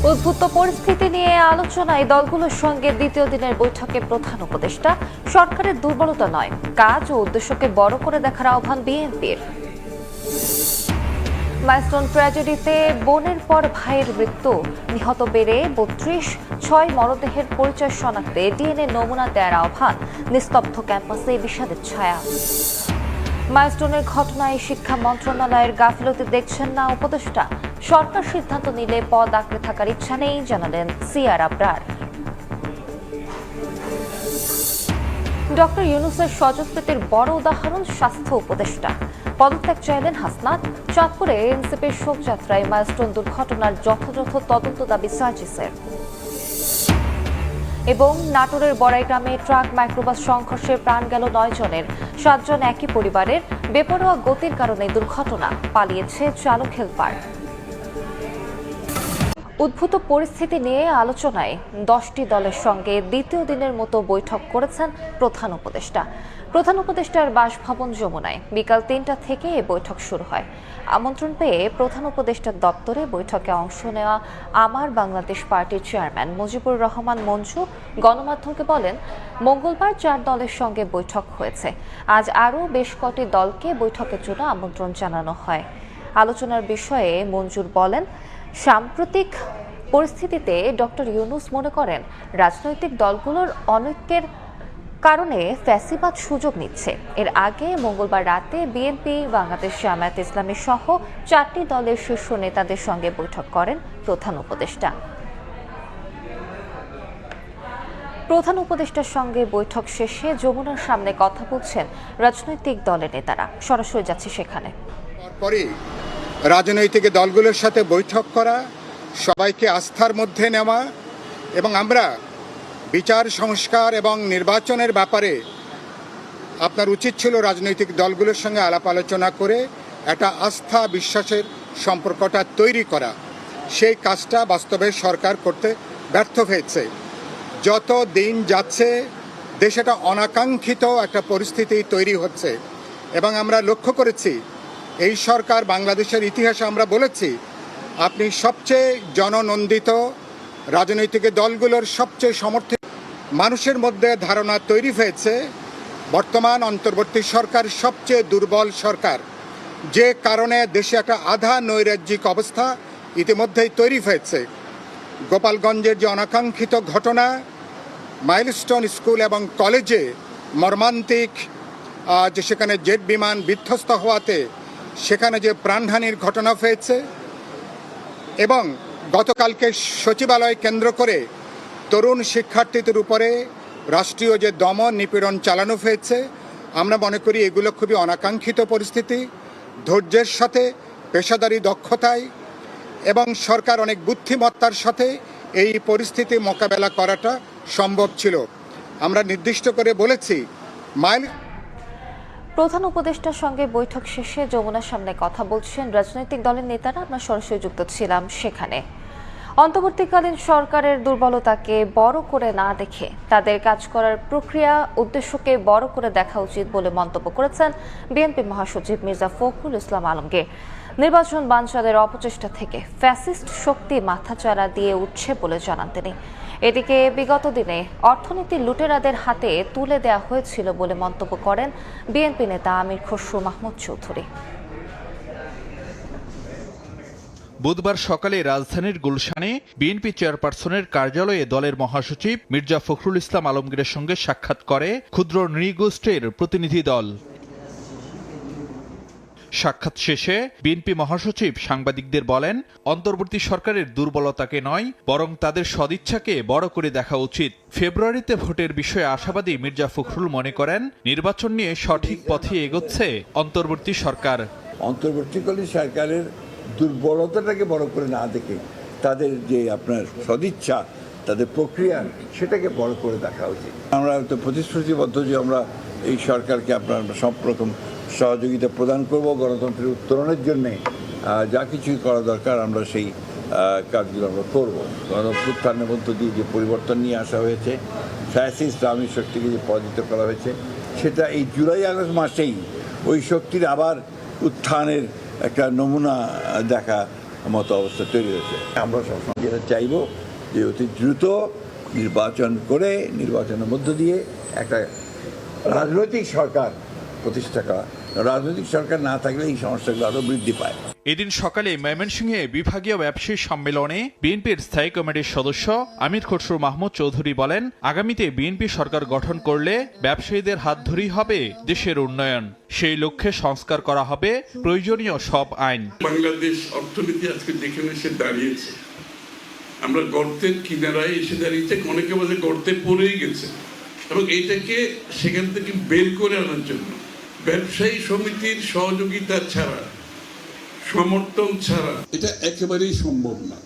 উদ্ভূত পরিস্থিতি নিয়ে আলোচনায় দলগুলোর সঙ্গে দ্বিতীয় দিনের বৈঠকে প্রধান উপদেষ্টা সরকারের দুর্বলতা নয়, কাজ ও উদ্দেশ্যকে বড় করে দেখার আহ্বান বিএনপির। মাইলস্টোন ট্র্যাজেডিতে বোনের পর ভাইয়ের মৃত্যু, নিহত বেড়ে ৩২, ৬ মরদেহের পরিচয় শনাক্তে ডিএনএ নমুনা দেওয়ার আহ্বান, নিস্তব্ধ ক্যাম্পাসে বিষাদের ছায়া। মাইলস্টোনের ঘটনায় শিক্ষা মন্ত্রণালয়ের গাফিলতি দেখছেন না উপদেষ্টা, সরকার সিদ্ধান্ত নিলে পদ আঁকড়ে থাকার ইচ্ছা নেই জানালেন সিআর আবরার। ডক্টর ইউনূসের স্বজনপ্রীতির বড় উদাহরণ স্বাস্থ্য উপদেষ্টা, পদত্যাগ চাইলেন হাসনাত। চাঁদপুরে এনসিপির শোকযাত্রায় মাইলস্টোন দুর্ঘটনার যথাযথ তদন্ত দাবি সার্জিসের। এবং নাটোরের বড়াইগ্রামে ট্রাক মাইক্রোবাস সংঘর্ষে প্রাণ গেল ৯ জনের, ৭ জন একই পরিবারের। বেপরোয়া গতির কারণে দুর্ঘটনা, পালিয়েছে চালক হেলপার। উদ্ভূত পরিস্থিতি নিয়ে আলোচনায় 10টি দলের সঙ্গে দ্বিতীয় দিনের মতো বৈঠক করেছেন প্রধান উপদেষ্টা। প্রধান উপদেষ্টার বাসভবন যমুনায় বিকাল ৩টা থেকে এ বৈঠক শুরু হয়। আমন্ত্রণ পেয়ে প্রধান উপদেষ্টার দপ্তরে বৈঠকে অংশ নেওয়া আমার বাংলাদেশ পার্টির চেয়ারম্যান মুজিবুর রহমান মঞ্জু গণমাধ্যমকে বলেন, মঙ্গলবার 4 দলের সঙ্গে বৈঠক হয়েছে, আজ আরও বেশ কটি দলকে বৈঠকের জন্য আমন্ত্রণ জানানো হয়। আলোচনার বিষয়ে মঞ্জুর বলেন, সাম্প্রতিক পরিস্থিতিতে ডক্টর ইউনূস মনে করেন রাজনৈতিক দলগুলোর অনৈক্যের কারণে ফ্যাসিবাদ সুযোগ নিচ্ছে। এর আগে মঙ্গলবার রাতে বিএনপি, বাংলাদেশ জামায়াত ইসলামী সহ 4টি দলের শীর্ষ নেতাদের সঙ্গে বৈঠক করেন প্রধান উপদেষ্টা। প্রধান উপদেষ্টার সঙ্গে বৈঠক শেষে যমুনার সামনে কথা বলছেন রাজনৈতিক দলের নেতারা। সরাসরি যাচ্ছে সেখানে। রাজনৈতিক দলগুলোর সাথে বৈঠক করা, সবাইকে আস্থার মধ্যে নেওয়া এবং আমরা বিচার সংস্কার এবং নির্বাচনের ব্যাপারে আপনার উচিত ছিল রাজনৈতিক দলগুলোর সঙ্গে আলাপ আলোচনা করে একটা আস্থা বিশ্বাসের সম্পর্কটা তৈরি করা। সেই কাজটা বাস্তবে সরকার করতে ব্যর্থ হয়েছে। যত দিন যাচ্ছে দেশে একটা অনাকাঙ্ক্ষিত একটা পরিস্থিতি তৈরি হচ্ছে এবং আমরা লক্ষ্য করেছি এই সরকার বাংলাদেশের ইতিহাসে আমরা বলেছি আপনি সবচেয়ে জননন্দিত রাজনৈতিক দলগুলোর সবচেয়ে সমর্থিত মানুষের মধ্যে ধারণা তৈরি হয়েছে বর্তমান অন্তর্বর্তী সরকার সবচেয়ে দুর্বল সরকার, যে কারণে দেশে একটা আধা নৈরাজ্যিক অবস্থা ইতিমধ্যেই তৈরি হয়েছে। গোপালগঞ্জের যে অনাকাঙ্ক্ষিত ঘটনা, মাইলস্টোন স্কুল এবং কলেজে মর্মান্তিক যে সেখানে জেট বিমান বিধ্বস্ত হওয়াতে সেখানে যে প্রাণহানির ঘটনা হয়েছে এবং গতকালকে সচিবালয় কেন্দ্র করে তরুণ শিক্ষার্থীদের উপরে রাষ্ট্রীয় যে দমন নিপীড়ন চালানো হয়েছে, আমরা মনে করি এগুলো খুবই অনাকাঙ্ক্ষিত পরিস্থিতি। ধৈর্যের সাথে, পেশাদারি দক্ষতায় এবং সরকার অনেক বুদ্ধিমত্তার সাথে এই পরিস্থিতি মোকাবেলা করাটা সম্ভব ছিল। আমরা নির্দিষ্ট করে বলেছি প্রধান উপদেষ্টার সঙ্গে বৈঠক শেষে যমুনার সামনে কথা বলছেন রাজনৈতিক দলের নেতারা। আমরা সরাসরি যুক্ত ছিলাম সেখানে। অন্তর্বর্তীকালীন সরকারের দুর্বলতাকে বড় করে না দেখে তাদের কাজ করার প্রক্রিয়া, উদ্দেশ্যকে বড় করে দেখা উচিত বলে মন্তব্য করেছেন বিএনপি মহাসচিব মির্জা ফখরুল ইসলাম আলমগীর। নির্বাচন বানচালের অপচেষ্টা থেকে ফ্যাসিস্ট শক্তি মাথাচাড়া দিয়ে উঠছে বলে জানান তিনি। এদিকে বিগত দিনে অর্থনীতি লুটেরাদের হাতে তুলে দেওয়া হয়েছিল বলে মন্তব্য করেন বিএনপি নেতা আমির খসরু মাহমুদ চৌধুরী। বুধবার সকালে রাজধানীর গুলশানে বিএনপি চেয়ারপারসনের কার্যালয়ে দলের মহাসচিব মির্জা ফখরুল ইসলাম আলমগীরের সঙ্গে সাক্ষাৎ করে ক্ষুদ্র নৃগোষ্ঠীর প্রতিনিধি দল। সাক্ষাৎ শেষে বিএনপি মহাসচিব সাংবাদিকদের বলেন, অন্তর্বর্তী সরকারের দুর্বলতাকে নয় বরং তাদের সদিচ্ছাকে বড় করে দেখা উচিত। ফেব্রুয়ারিতে ভোটের বিষয়ে আশাবাদী মির্জা ফখরুল মনে করেন নির্বাচন নিয়ে সঠিক পথে এগোচ্ছে অন্তর্বর্তী সরকার। অন্তর্বর্তীকালীন সরকারের দুর্বলতাটাকে বড় করে না দেখে তাদের যে আপনার সদিচ্ছা, তাদের প্রক্রিয়া, সেটাকে বড় করে দেখা উচিত। আমরা তো প্রতিশ্রুতিবদ্ধ যে আমরা এই সরকারকে আপনার সব রকম সহযোগিতা প্রদান করব গণতন্ত্রের উত্তরণের জন্যে। যা কিছুই করা দরকার আমরা সেই কাজগুলো আমরা করব। গণঅভ্যুত্থানের মধ্য দিয়ে যে পরিবর্তন নিয়ে আসা হয়েছে, ফ্যাসিস্ট আওয়ামী শক্তিকে যে পরাজিত করা হয়েছে, সেটা এই জুলাই আগস্ট মাসেই ওই শক্তির আবার উত্থানের একটা নমুনা দেখা মতো অবস্থা তৈরি হয়েছে। আমরা সবসময় যেটা চাইব যে অতি দ্রুত নির্বাচন করে নির্বাচনের মধ্য দিয়ে একটা রাজনৈতিক সরকার প্রতিষ্ঠা করা। রাজনৈতিক সরকার না থাকলে এই সমস্যাগুলো আরও বৃদ্ধি পায়। এদিন সকালে ময়মনসিংহে বিভাগীয় ব্যবসায়ী সম্মেলনে বিএনপির স্থায়ী কমিটির সদস্য আমির খসরু মাহমুদ চৌধুরী বলেন, আগামীতে বিএনপি সরকার গঠন করলে ব্যবসায়ীদের হাত ধরেই হবে দেশের উন্নয়ন। সেই লক্ষ্যে সংস্কার করা হবে প্রয়োজনীয় সব আইন। বাংলাদেশ অর্থনীতি আজকে যেখানে এসে দাঁড়িয়েছে, আমরা গর্তের কিনারায় এসে দাঁড়িয়েছে, অনেকে বলে গর্তে পড়েই গেছে, এবং এইটাকে সেখান থেকে বের করে আনার জন্য ব্যবসায়ী সমিতির সহযোগিতা ছাড়া, সমর্থন ছাড়া এটা একেবারেই সম্ভব না।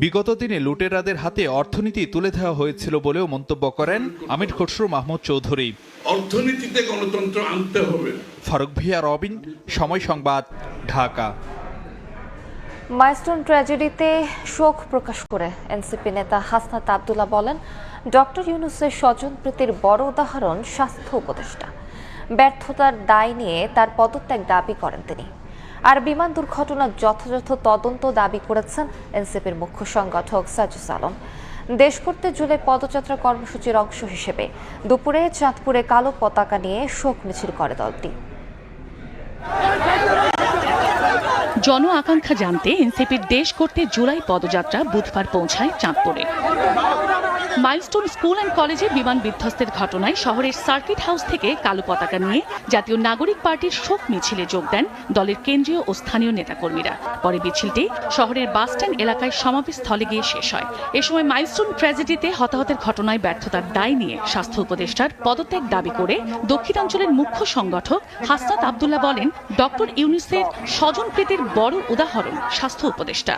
বিগত দিনে লুটেরাদের হাতে অর্থনীতি তুলে দেওয়া হয়েছিল বলেও মন্তব্য করেন আমির খসরু মাহমুদ চৌধুরী। অর্থনীতিতে গণতন্ত্র আনতে হবে। ফারুক ভিয়া, রবিন, সময় সংবাদ, ঢাকা। মাইলস্টোন ট্র্যাজেডিতে শোক প্রকাশ করে এনসিপি নেতা হাসনাত আব্দুল্লাহ বলেন, ডক্টর ইউনূসের স্বজনপ্রীতির বড় উদাহরণ স্বাস্থ্য উপদেষ্টা। ব্যর্থতার দায় নিয়ে তার পদত্যাগ দাবি করেন তিনি। আর বিমান দুর্ঘটনার যথাযথ তদন্ত দাবি করেছেন এনসিপির মুখ্য সংগঠক সাজিস আলম। দেশ করতে জুলাই পদযাত্রা কর্মসূচির অংশ হিসেবে দুপুরে চাঁদপুরে কালো পতাকা নিয়ে শোক মিছিল করে দলটি। জন আকাঙ্ক্ষা জানতে এনসিপির দেশ করতে জুলাই পদযাত্রা বুধবার পৌঁছায় চাঁদপুরে। মাইলস্টোন স্কুল অ্যান্ড কলেজে বিমান বিধ্বস্তের ঘটনায় শহরের সার্কিট হাউস থেকে কালো পতাকা নিয়ে জাতীয় নাগরিক পার্টির শোক মিছিলে যোগ দেন দলের কেন্দ্রীয় ও স্থানীয় নেতাকর্মীরা। পরে মিছিলটি শহরের বাসস্ট্যান্ড এলাকায় সমাবেশস্থলে গিয়ে শেষ হয়। এ সময় মাইলস্টোন ট্র্যাজেডিতে হতাহতের ঘটনায় ব্যর্থতার দায় নিয়ে স্বাস্থ্য উপদেষ্টার পদত্যাগ দাবি করে দক্ষিণাঞ্চলের মুখ্য সংগঠক হাসনাত আব্দুল্লাহ বলেন, ডক্টর ইউনূসের স্বজনপ্রীতির বড় উদাহরণ স্বাস্থ্য উপদেষ্টা।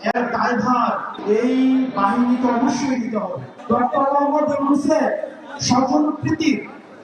এর দায়ভার এই বাহিনীকে অবশ্যই দিতে হবে। ডক্টর মোহাম্মদ ইউনূসের স্বজনপ্রীতির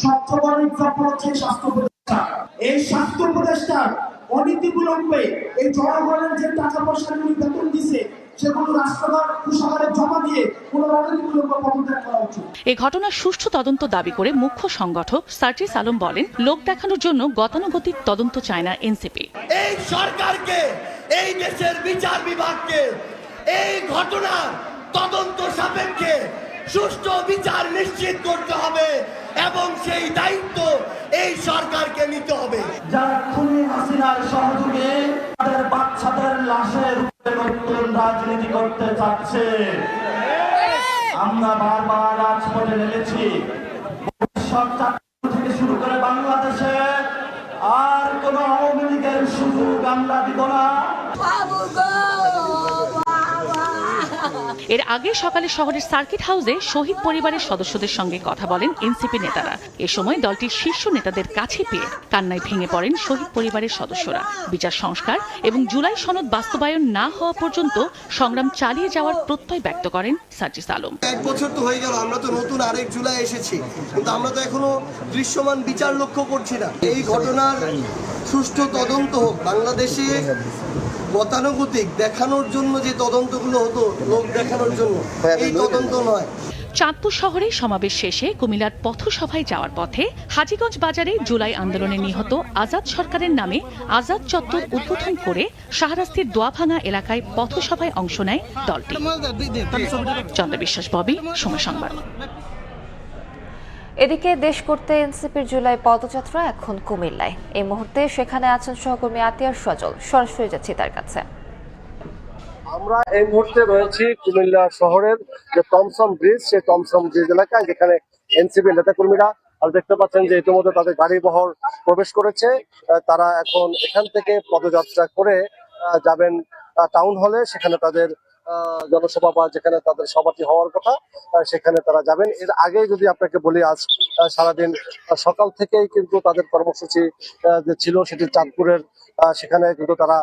সবচেয়ে বড় এক্সাম্পল হচ্ছে স্বাস্থ্য উপদেষ্টা। এই স্বাস্থ্য উপদেষ্টার অনীতিবিলম্বে এই জনগণের যে টাকা পয়সা নিয়ে বেতন দিছে সেগুলো রাষ্ট্রভার কুষাগারে জমা দিয়ে অনীতিবিলম্বে পদত্যাগ করা উচিত। এই ঘটনার সুষ্ঠু তদন্ত দাবি করে মুখ্য সংগঠক সাজিস আলম বলেন, লোক দেখানোর জন্য গতানুগতিক তদন্ত চায় না এনসিপি। এই সরকারকে, এই দেশের বিচার বিভাগকে এই ঘটনার তদন্ত সাপেক্ষে সুষ্ঠু বিচার নিশ্চিত করতে হবে এবং সেই দায়িত্ব এই সরকারকে নিতে হবে। যারা খুনি হাসিনার সহযোগে তাদের বাচ্চাদের লাশের উপরে নতুন রাজনীতি করতে চাচ্ছে, আমরা বারবার রাজপথে নেমেছি। ভবিষ্যৎ থেকে শুরু করে বাংলাদেশে আর কোন আওয়ামী লীগের সুযোগ আমরা দিব না। এর আগে সকালে শহরের সার্কিট হাউসে শহীদ পরিবারের সদস্যদের সঙ্গে কথা বলেন এনসিপি নেতারা। এ সময় দলটির শীর্ষ নেতাদের কাছে পেয়ে কান্নায় ভেঙে পড়েন শহীদ পরিবারের সদস্যরা। বিচার সংস্কার এবং জুলাই সনদ বাস্তবায়ন না হওয়া পর্যন্ত সংগ্রাম চালিয়ে যাওয়ার প্রত্যয় ব্যক্ত করেন সাজিস আলম। 1 বছর তো হয়ে গেল, আমরা তো নতুন আরেক জুলাই এসেছি, কিন্তু আমরা তো এখনো দৃশ্যমান বিচার লক্ষ্য করছি না। এই ঘটনার সুষ্ঠু তদন্ত হোক। বাংলাদেশে গতানুগতিক দেখানোর জন্য যে তদন্তগুলো হতো, লোক দেখানোর জন্য, এই তদন্ত নয়। চাঁদপুর শহরে সমাবেশ শেষে কুমিল্লার পথসভায় যাওয়ার পথে হাজীগঞ্জ বাজারে জুলাই আন্দোলনে নিহত আজাদ সরকারের নামে আজাদ চত্বর উদ্বোধন করে শাহরাস্তির দোয়াভাঙা এলাকায় পথসভায় অংশ নেয় দলটি। চন্দ্র বিশ্বাস, ববি, সময় সংবাদ। এদিকে দেশ করতে এনসিপির জুলাই পদযাত্রা এখন কুমিল্লায়। এই মুহূর্তে সেখানে আছেন সহকর্মী আতিয়ার সজল। সরাসরি যাচ্ছি তার কাছে। আমরা এই মুহূর্তে রয়েছি কুমিল্লা শহরের যে টমসন ব্রিজ, সেই টমসন ব্রিজ এলাকায়, যেখানে এনসিপি নেতাকর্মীরা দেখতে পাচ্ছেন যে ইতিমধ্যে তাদের গাড়ি বহর প্রবেশ করেছে। তারা এখন এখান থেকে পদযাত্রা করে যাবেন টাউন হলে। সেখানে তাদের জনসভা বা যেখানে তাদের সভাটি হওয়ার কথা সেখানে তারা যাবেন। এর আগে যদি আপনাকে বলি, আজ সারাদিন সকাল থেকেই কিন্তু তাদের কর্মসূচি যে ছিল সেটি চাঁদপুরের, সেখানে কিন্তু তারা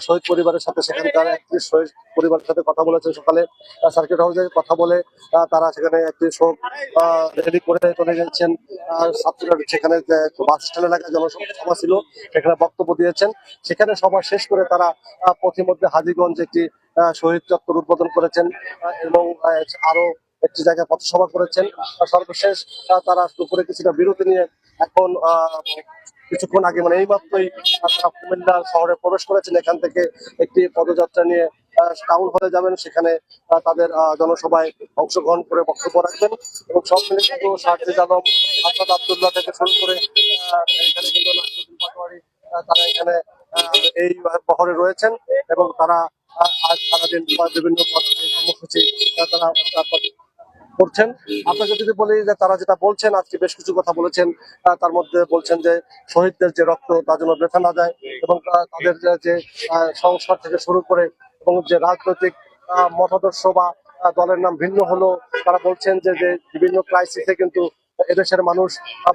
শহীদ পরিবারের সাথে, সেখানকার একটি শহীদ পরিবারের সাথে কথা বলেছেন। সকালে সার্কিট হাউসে কথা বলে তারা সেখানে একটি শোক রেলি করে চলে গেছেন। ছাত্ররা সেখানে বাস স্ট্যান্ড এলাকায় জনসভা ছিল, সেখানে বক্তব্য দিয়েছেন। সেখানে সভা শেষ করে তারা পথিমধ্যে হাজীগঞ্জ একটি শহীদ চত্বর উদ্বোধন করেছেন এবং আরো একটি জায়গায় পথসভা করেছেন। সর্বশেষ তারা দুপুরে কিছুটা বিরতি নিয়ে এখন কিছুক্ষণ আগে মানে এইমাত্রই তারা কুমিল্লা শহরে প্রবেশ করেছেন। এখান থেকে একটি পদযাত্রা নিয়ে টাউন হলে যাবেন, সেখানে তাদের জনসভায় অংশগ্রহণ করে বক্তব্য রাখবেন এবং সব মিলে কিন্তু শাহরিয়ার আলম, আসাদ আব্দুল্লাহ থেকে শুরু করে এখানে কিন্তু নাসিরুদ্দিন পাটোয়ারি, তারা এখানে এই বহরে রয়েছেন এবং তারা আজ সারাদিন বিভিন্ন কর্মসূচি তারা করছেন। আপনাকে যদি বলি যে তারা যেটা বলছেন, আজকে বেশ কিছু কথা বলেছেন। তার মধ্যে বলছেন যে শহীদদের যে রক্ত তা যেন বৃথা না যায় এবং তাদের যে সংস্কার থেকে শুরু করে এবং যে রাজনৈতিক মতাদর্শ বা দলের নাম ভিন্ন হলো, তারা বলছেন যে বিভিন্ন ক্রাইসিসে কিন্তু এদেশের মানুষ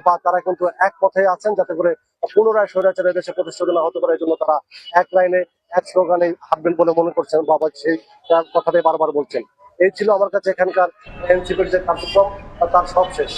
বা তারা কিন্তু এক পথে আছেন, যাতে করে পুনরায় স্বৈরাচার এদেশে প্রতিষ্ঠিত না হতে পারে। এই জন্য তারা এক লাইনে এক স্লোগানে হাঁটবেন বলে মনে করছেন, বাবা সেই কথাটাই বারবার বলছেন। এই ছিল আমার কাছে এখানকার এনসিপির যে কার্যক্রম তার সব শেষ।